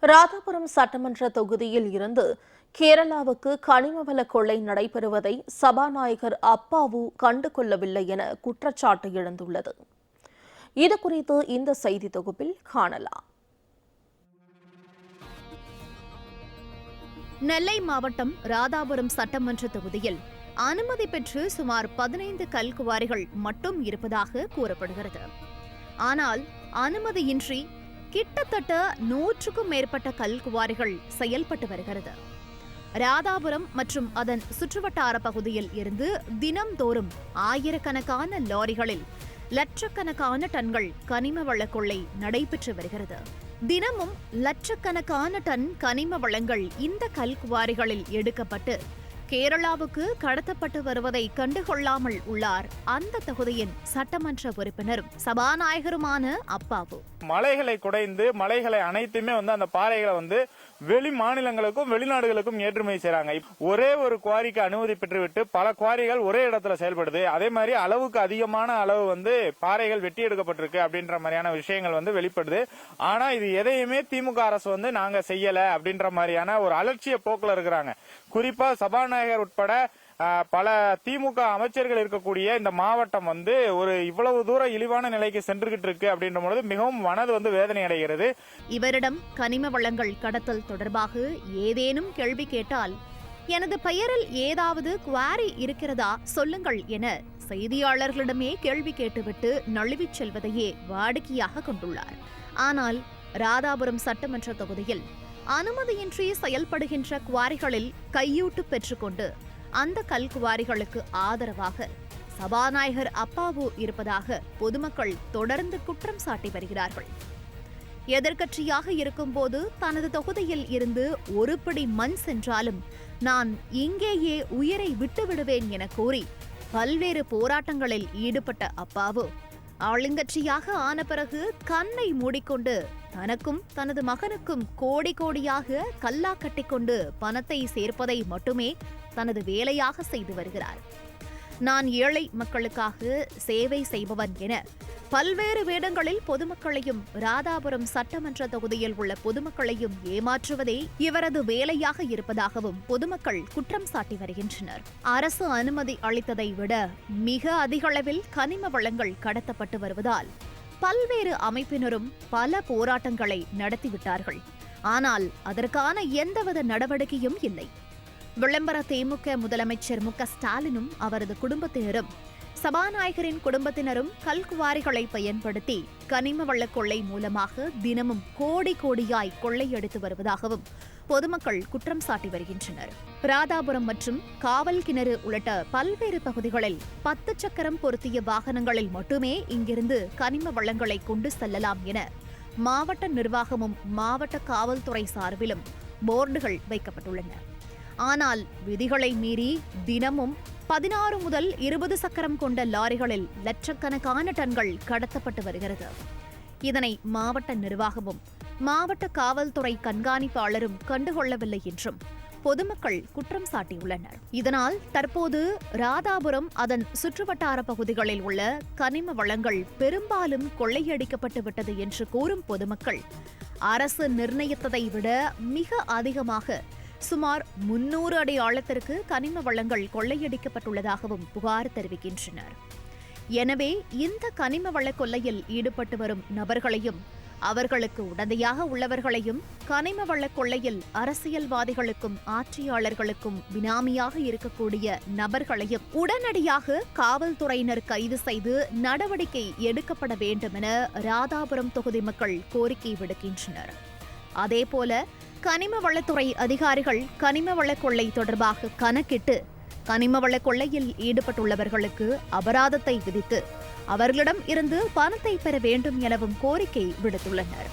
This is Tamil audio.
ராதாபுரம் சட்டமன்ற தொகுதியில் இருந்து கேரளாவுக்கு கனிமவள கொள்ளை நடைபெறுவதை சபாநாயகர் அப்பாவு கண்டுகொள்ளவில்லை என குற்றச்சாட்டு எழுந்துள்ளது. இதுகுறித்து இந்த செய்தி தொகுப்பில் காணலாம். நெல்லை மாவட்டம் ராதாபுரம் சட்டமன்ற தொகுதியில் அனுமதி பெற்று சுமார் 15 கல்குவாரிகள் மட்டும் இருப்பதாக கூறப்படுகிறது. ஆனால் அனுமதியின்றி கிட்டத்தட்ட 100க்கும் மேற்பட்ட கல்குவாரிகள் செயல்பட்டு வருகிறது. ராதாபுரம் மற்றும் அதன் சுற்றுவட்டார பகுதியில் இருந்து தினம்தோறும் ஆயிரக்கணக்கான லாரிகளில் லட்சக்கணக்கான டன்கள் கனிம வள கொள்ளை நடைபெற்று வருகிறது. தினமும் லட்சக்கணக்கான டன் கனிம வளங்கள் இந்த கல்குவாரிகளில் எடுக்கப்பட்டு கேரளாவுக்கு கடத்தப்பட்டு வருவதை கண்டுகொள்ளாமல் உள்ளார் அந்த தொகுதியின் சட்டமன்ற உறுப்பினரும் சபாநாயகருமான அப்பாவு. மலைகளை குடைந்து மலைகளை அனைத்துமே அந்த பாறைகளை வெளி மாநிலங்களுக்கும் வெளிநாடுகளுக்கும் ஏற்றுமதி செய்யறாங்க. ஒரே ஒரு குவாரிக்கு அனுமதி பெற்றுவிட்டு பல குவாரிகள் ஒரே இடத்துல செயல்படுது. அதே மாதிரி அளவுக்கு அதிகமான அளவு பாறைகள் வெட்டி எடுக்கப்பட்டிருக்கு அப்படின்ற மாதிரியான விஷயங்கள் வெளிப்படுது. ஆனா இது எதையுமே திமுக அரசு நாங்க செய்யல அப்படின்ற மாதிரியான ஒரு அலட்சிய போக்குல இருக்கிறாங்க. குறிப்பா சபாநாயகர் உட்பட பல திமுக அமைச்சர்கள் இருக்கக்கூடிய இந்த மாவட்டம் ஒரு இவ்வளவு தூரம் இழிவான நிலைக்கு சென்றுகிட்டு இருக்கு அப்படின்ற பொழுது மிகவும் மனது வேதனை அடைகிறது. இவரிடம் கனிம வளங்கள் கடத்தல் தொடர்பாக ஏதேனும் கேள்வி கேட்டால் எனது பெயரில் ஏதாவது குவாரி இருக்கிறதா சொல்லுங்கள் என செய்தியாளர்களிடமே கேள்வி கேட்டுவிட்டு நழுவிச் செல்வதையே வாடிக்கையாக கொண்டுள்ளார். ஆனால் ராதாபுரம் சட்டமன்ற தொகுதியில் அனுமதியின்றி செயல்படுகின்ற குவாரிகளில் கையூட்டு பெற்றுக்கொண்டு அந்த கல்குவாரிகளுக்கு ஆதரவாக சபாநாயகர் அப்பாவு இருப்பதாக பொதுமக்கள் தொடர்ந்து குற்றம் சாட்டி வருகிறார்கள். எதிர்க்கட்சியாக இருக்கும்போது தனது தொகுதியில் இருந்து ஒரு பிடி மண் சென்றாலும் நான் இங்கேயே உயிரை விட்டுவிடுவேன் என கூறி பல்வேறு போராட்டங்களில் ஈடுபட்ட அப்பாவு ஆளுங்கட்சியாக ஆன பிறகு கண்ணை மூடிக்கொண்டு தனக்கும் தனது மகனுக்கும் கோடி கோடியாக கல்லா கட்டிக்கொண்டு பணத்தை சேர்ப்பதை மட்டுமே தனது வேலையாக செய்து வருகிறார். நான் ஏழை மக்களுக்காக சேவை செய்பவன் என பல்வேறு வேடங்களில் பொதுமக்களையும் ராதாபுரம் சட்டமன்ற தொகுதியில் உள்ள பொதுமக்களையும் ஏமாற்றுவதே இவரது வேலையாக இருப்பதாகவும் பொதுமக்கள் குற்றம் சாட்டி வருகின்றனர். அரசு அனுமதி அளித்ததை விட மிக அதிக அளவில் கனிம வளங்கள் கடத்தப்பட்டு வருவதால் பல்வேறு அமைப்பினரும் பல போராட்டங்களை நடத்திவிட்டார்கள். ஆனால் அதற்கான எந்தவித நடவடிக்கையும் இல்லை. விளம்பர திமுக முதலமைச்சர் மு.க.ஸ்டாலினும் அவரது குடும்பத்தினரும் சபாநாயகரின் குடும்பத்தினரும் கல்குவாரிகளை பயன்படுத்தி கனிம வள கொள்ளை மூலமாக தினமும் கோடி கோடியாய் கொள்ளையடித்து வருவதாகவும் பொதுமக்கள் குற்றம் சாட்டி வருகின்றனர். ராதாபுரம் மற்றும் காவல் கிணறு உள்ளிட்ட பல்வேறு பகுதிகளில் 10 சக்கரம் பொருத்திய வாகனங்களில் மட்டுமே இங்கிருந்து கனிம வளங்களை கொண்டு செல்லலாம் என மாவட்ட நிர்வாகமும் மாவட்ட காவல்துறை சார்பிலும் போர்டுகள் வைக்கப்பட்டுள்ளன. ஆனால் விதிகளை மீறி தினமும் 16 முதல் 20 சக்கரம் கொண்ட லாரிகளில் லட்சக்கணக்கான டன்கள் கடத்தப்பட்டு வருகிறது. இதனை மாவட்ட நிர்வாகமும் மாவட்ட காவல்துறை கண்காணிப்பாளரும் கண்டுகொள்ளவில்லை என்றும் பொதுமக்கள் குற்றம் சாட்டியுள்ளனர். இதனால் தற்போது ராதாபுரம் அதன் சுற்றுவட்டார பகுதிகளில் உள்ள கனிம வளங்கள் பெரும்பாலும் கொள்ளையடிக்கப்பட்டு விட்டது என்று கூறும் பொதுமக்கள் அரசு நிர்ணயித்ததை விட மிக அதிகமாக சுமார் 300 அடி ஆழத்திற்கு கனிம வளங்கள் கொள்ளையடிக்கப்பட்டுள்ளதாகவும் புகார் தெரிவிக்கின்றனர். எனவே இந்த கனிம வள கொள்ளையில் ஈடுபட்டு வரும் நபர்களையும் அவர்களுக்கு உடந்தையாக உள்ளவர்களையும் கனிம வள கொள்ளையில் அரசியல்வாதிகளுக்கும் ஆட்சியாளர்களுக்கும் பினாமியாக இருக்கக்கூடிய நபர்களையும் உடனடியாக காவல்துறையினர் கைது செய்து நடவடிக்கை எடுக்கப்பட வேண்டும் என ராதாபுரம் தொகுதி மக்கள் கோரிக்கை விடுக்கின்றனர். அதேபோல கனிம வளத்துறை அதிகாரிகள் கனிம வள கொள்ளை தொடர்பாக கணக்கிட்டு கனிம வள கொள்ளையில் ஈடுபட்டுள்ளவர்களுக்கு அபராதத்தை விதித்து அவர்களிடம் இருந்து பணத்தை பெற வேண்டும் எனவும் கோரிக்கை விடுத்துள்ளனர்.